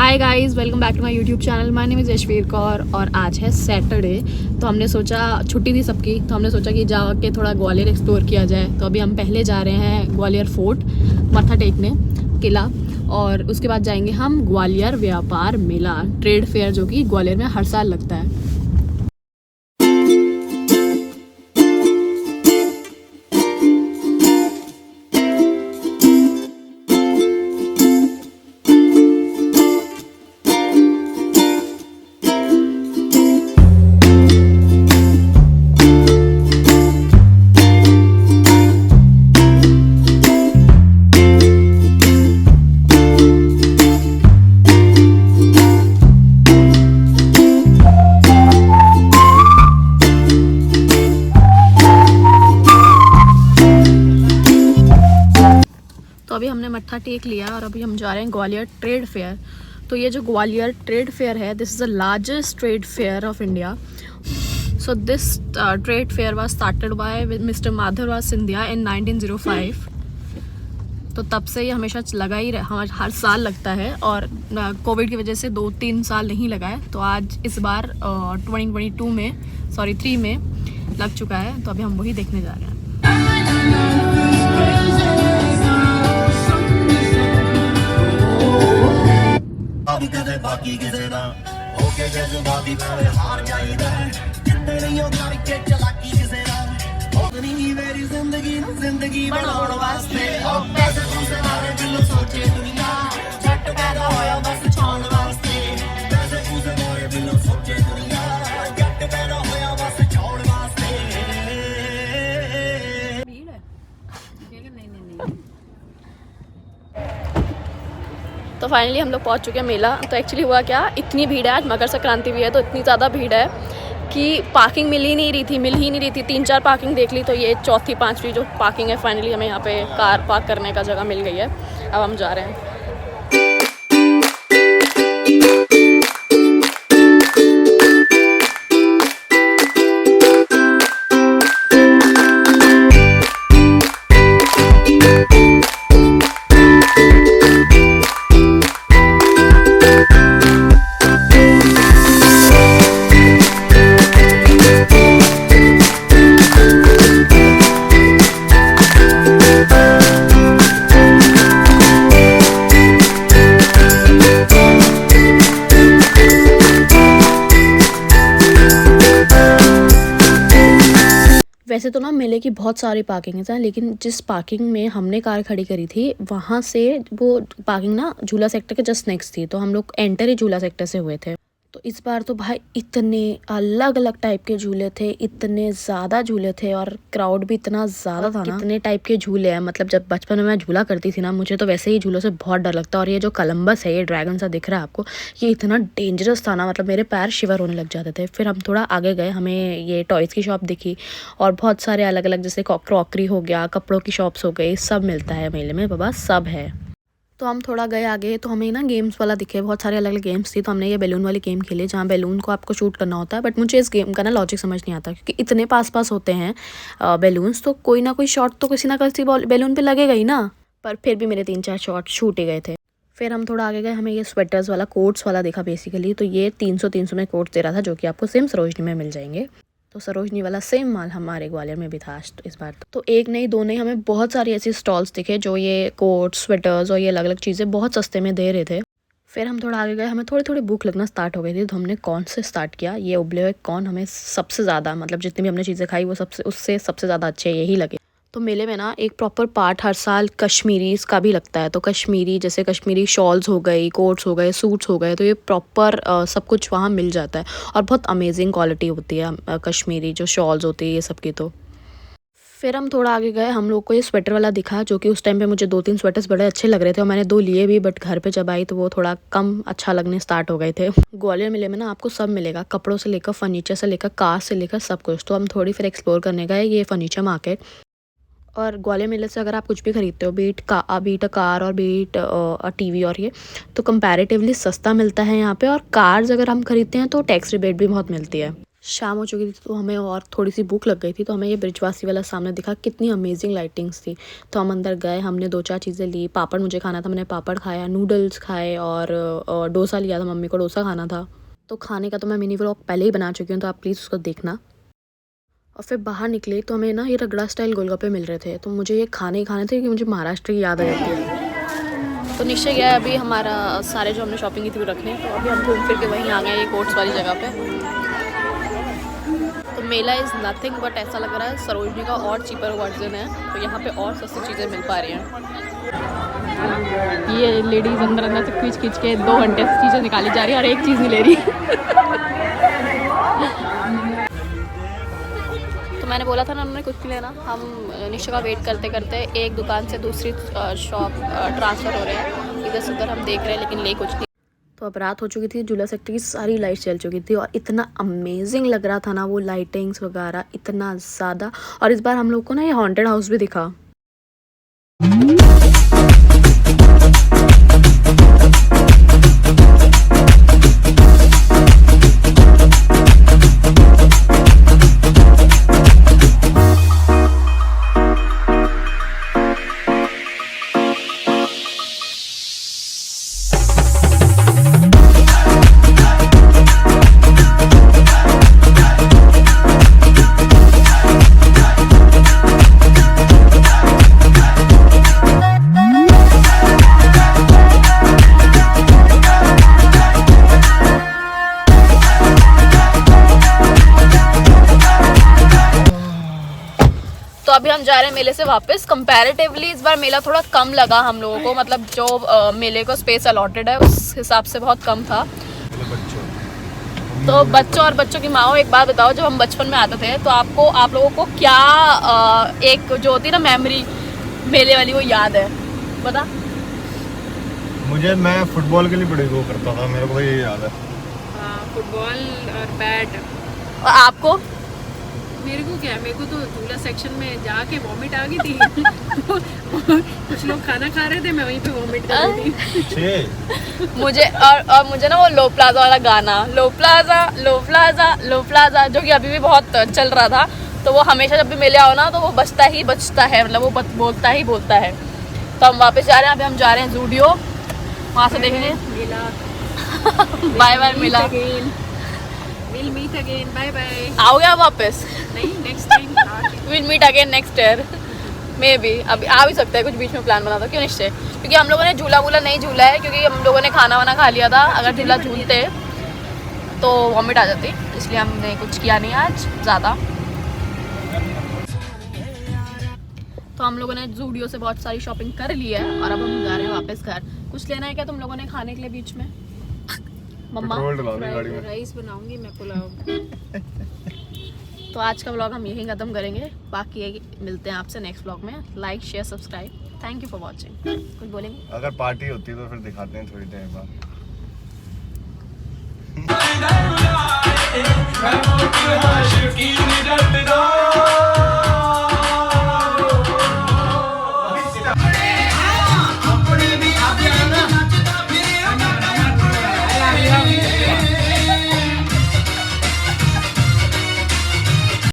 Hi guys, welcome back to my YouTube channel. My name is Yashveer Kaur और आज है Saturday. तो हमने सोचा, छुट्टी थी सबकी, तो हमने सोचा कि जाके थोड़ा ग्वालियर एक्सप्लोर किया जाए। तो अभी हम पहले जा रहे हैं ग्वालियर फोर्ट मत्था टेकने, किला, और उसके बाद जाएंगे हम ग्वालियर व्यापार मेला, ट्रेड फेयर, जो कि ग्वालियर में हर साल लगता है। तो अभी हमने मत्था टेक लिया और अभी हम जा रहे हैं ग्वालियर ट्रेड फेयर। तो ये जो ग्वालियर ट्रेड फेयर है, this is the largest trade fair of India. So this trade fair was started by mister Madhavraj Scindia in 1905। तो तब से ये हमेशा लगा ही हर साल लगता है, और कोविड की वजह से 2-3 साल नहीं लगा है। तो आज इस बार 3 में लग चुका है। तो अभी हम वही देखने जा रहे हैं। बाकी किसे ना होके जज्बाती मैं हार जाईदा है, जिंदे नहीं हो करके चलाकी किसे ना होनी मेरी जिंदगी बनाउण वास्ते ओ पैसे तुसे मारे दिल सोचे दुनिया झट पैदा होया बस छाउण वास्ते। पैसे तुसे मारे दिल सोचे दुनिया झट पैदा होया बस छाउण वास्ते। भीड़ है नहीं। तो फाइनली हम लोग पहुंच चुके हैं मेला। तो एक्चुअली हुआ क्या, इतनी भीड़ है, आज मकर संक्रांति भी है, तो इतनी ज़्यादा भीड़ है कि पार्किंग मिल ही नहीं रही थी। 3-4 पार्किंग देख ली, तो ये चौथी 5वीं जो पार्किंग है, फाइनली हमें यहाँ पे कार पार्क करने का जगह मिल गई है। अब हम जा रहे हैं। वैसे तो ना मेले की बहुत सारी पार्किंग हैं, लेकिन जिस पार्किंग में हमने कार खड़ी करी थी, वहाँ से वो पार्किंग ना झूला सेक्टर के जस्ट नेक्स्ट थी। तो हम लोग एंटर ही झूला सेक्टर से हुए थे। तो इस बार तो भाई इतने अलग अलग टाइप के झूले थे, इतने ज़्यादा झूले थे, और क्राउड भी इतना ज़्यादा था ना। कितने टाइप के झूले हैं, मतलब जब बचपन में मैं झूला करती थी ना, मुझे तो वैसे ही झूलों से बहुत डर लगता है। और ये जो कोलंबस है, ये ड्रैगन सा दिख रहा है आपको, ये इतना डेंजरस था ना, मतलब मेरे पैर शिवर होने लग जाते थे। फिर हम थोड़ा आगे गए, हमें ये टॉयज़ की शॉप दिखी, और बहुत सारे अलग अलग, जैसे क्रॉकरी हो गया, कपड़ों की शॉप्स हो गई, सब मिलता है मेले में बाबा, सब है। तो हम थोड़ा गए आगे, तो हमें ना गेम्स वाला दिखे, बहुत सारे अलग अलग गेम्स थी। तो हमने ये बैलून वाली गेम खेली, जहाँ बैलून को आपको शूट करना होता है। बट मुझे इस गेम का ना लॉजिक समझ नहीं आता, क्योंकि इतने पास होते हैं बैलून्स, तो कोई ना कोई शॉट तो किसी ना किसी बैलून पे लगेगा ही ना। पर फिर भी मेरे 3-4 शॉट शूट ही गए थे। फिर हम थोड़ा आगे गए, हमें ये स्वेटर्स वाला, कोट्स वाला देखा बेसिकली। तो ये 300 में कोट्स दे रहा था, जो कि आपको सेम सरोजनी में मिल जाएंगे। तो सरोजनी वाला सेम माल हमारे ग्वालियर में भी था इस बार। तो एक नहीं, दो नहीं, हमें बहुत सारी ऐसी स्टॉल्स दिखे जो ये कोट्स, स्वेटर्स और ये अलग अलग चीज़ें बहुत सस्ते में दे रहे थे। फिर हम थोड़ा आगे गए, हमें थोड़ी भूख लगना स्टार्ट हो गई थी। तो हमने कॉर्न से स्टार्ट किया। ये उबले हुए कॉर्न हमें सबसे ज़्यादा, मतलब जितनी भी हमने चीज़ें खाई, वो उससे सबसे ज़्यादा अच्छे यही लगे। तो मेले में ना एक प्रॉपर पार्ट हर साल कश्मीरी का भी लगता है। तो कश्मीरी, जैसे कश्मीरी शॉल्स हो गई, कोट्स हो गए, सूट्स हो गए, तो ये प्रॉपर सब कुछ वहाँ मिल जाता है। और बहुत अमेजिंग क्वालिटी होती है कश्मीरी जो शॉल्स होती है ये सब की। तो फिर हम थोड़ा आगे गए, हम लोग को ये स्वेटर वाला दिखा, जो कि उस टाइम पे मुझे 2-3 स्वेटर्स बड़े अच्छे लग रहे थे, और मैंने 2 लिए भी। बट घर पे जब आई तो वो थोड़ा कम अच्छा लगने स्टार्ट हो गए थे। ग्वालियर मेले में ना आपको सब मिलेगा, कपड़ों से लेकर, फर्नीचर से लेकर, कार से लेकर, सब कुछ। तो हम थोड़ी फिर एक्सप्लोर करने गए ये फर्नीचर मार्केट। और ग्वालियर मेले से अगर आप कुछ भी खरीदते हो, बीट अ कार और बीट टीवी, और ये तो कंपैरेटिवली सस्ता मिलता है यहाँ पे। और कार्स अगर हम खरीदते हैं तो टैक्स रिबेट भी बहुत मिलती है। शाम हो चुकी थी तो हमें और थोड़ी सी भूख लग गई थी, तो हमें ये ब्रिजवासी वाला सामने दिखा, कितनी अमेजिंग लाइटिंग्स थी। तो हम अंदर गए, हमने 2-4 चीज़ें ली। पापड़ मुझे खाना था, मैंने पापड़ खाया, नूडल्स खाए और डोसा लिया था, मम्मी को डोसा खाना था। तो खाने का तो मैं मिनी व्लॉग पहले ही बना चुकी हूँ, तो आप प्लीज़ उसको देखना। और फिर बाहर निकले तो हमें ना ये रगड़ा स्टाइल गोलगप्पे मिल रहे थे, तो मुझे ये खाने ही खाने थे क्योंकि मुझे महाराष्ट्र की याद आ जाती है। तो निश्चय गया है अभी हमारा सारे जो हमने शॉपिंग की थी वो रखने, तो अभी हम घूम फिर के वहीं आ गए ये कोट्स वाली जगह पे। तो मेला इज़ नथिंग बट ऐसा लग रहा है सरोजनी का और चीपर वर्जन है, तो यहाँ पे और सस्ती चीज़ें मिल पा रही हैं। ये लेडीज़ अंदर से खींच के 2 घंटे से चीज़ें निकाली जा रही है और एक चीज़ नहीं ले रही। तो मैंने बोला था ना उन्होंने कुछ नहीं लेना, हम निश्चय का वेट करते करते एक दुकान से दूसरी शॉप ट्रांसफ़र हो रहे हैं, इधर से उधर हम देख रहे हैं लेकिन ले कुछ नहीं। तो अब रात हो चुकी थी, झूला सेक्टर की सारी लाइट्स चल चुकी थी और इतना अमेजिंग लग रहा था ना वो लाइटिंग्स वगैरह, इतना ज़्यादा। और इस बार हम लोग को ना ये हॉन्टेड हाउस भी दिखा। अभी हम जा रहे हैं मेले से वापस। कंपैरेटिवली इस बार मेला थोड़ा कम लगा हम लोगों को, मतलब जो मेले को स्पेस अलॉटेड है उस हिसाब से बहुत कम था। तो बच्चों और बच्चों की माँ, एक बात बताओ, जब हम बचपन में आते थे तो आप लोगों को क्या एक जो होती है ना मेमोरी मेले वाली वो याद है, बता। मुझे, मैं फुटबॉल के लिए बड़ी वो करता था, मेरे को ये याद है। हाँ, फुटबॉल और बैट। और आपको? मेरे को क्या, मेरे को तो झूला सेक्शन में जाके वॉमिट आ गई थी। कुछ लोग खाना खा रहे थे, मैं वहीं पे वॉमिट कर रही थी। मुझे और मुझे ना वो लो प्लाजा वाला गाना, लो प्लाजा लो प्लाजा लो प्लाजा, जो कि अभी भी बहुत चल रहा था, तो वो हमेशा जब भी मेले आओ ना तो वो बजता है, मतलब वो बोलता है। तो हम वापस जा रहे हैं, अभी हम जा रहे हैं ज़ूडियो, वहाँ से देखेंगे मेला। बाय बाय मेला, We'll meet again. Bye bye. आओगे आप वापस? नहीं, next time. We'll meet again next year. May be अभी आ भी सकता है, कुछ बीच में प्लान बना था, क्यों निश्चय, क्योंकि हम लोगों ने झूला वूला नहीं झूला है, क्योंकि हम लोगों ने खाना वाना खा लिया था। अगर झूला झूलते तो वॉमिट आ जाती, इसलिए हमने कुछ किया नहीं आज ज़्यादा। तो हम लोगों ने ज़ूडियो से बहुत सारी शॉपिंग कर ली है और अब हम जा रहे हैं वापस घर। कुछ लेना है क्या तुम लोगों ने खाने के लिए बीच में? मम्मा राइस बनाऊंगी मैं, पुलाव। तो आज का व्लॉग हम यहीं ख़त्म करेंगे, बाकी मिलते हैं आपसे नेक्स्ट व्लॉग में। Like share subscribe, thank you for watching. कुछ बोलेंगे? अगर पार्टी होती तो फिर दिखाते हैं थोड़ी देर बाद।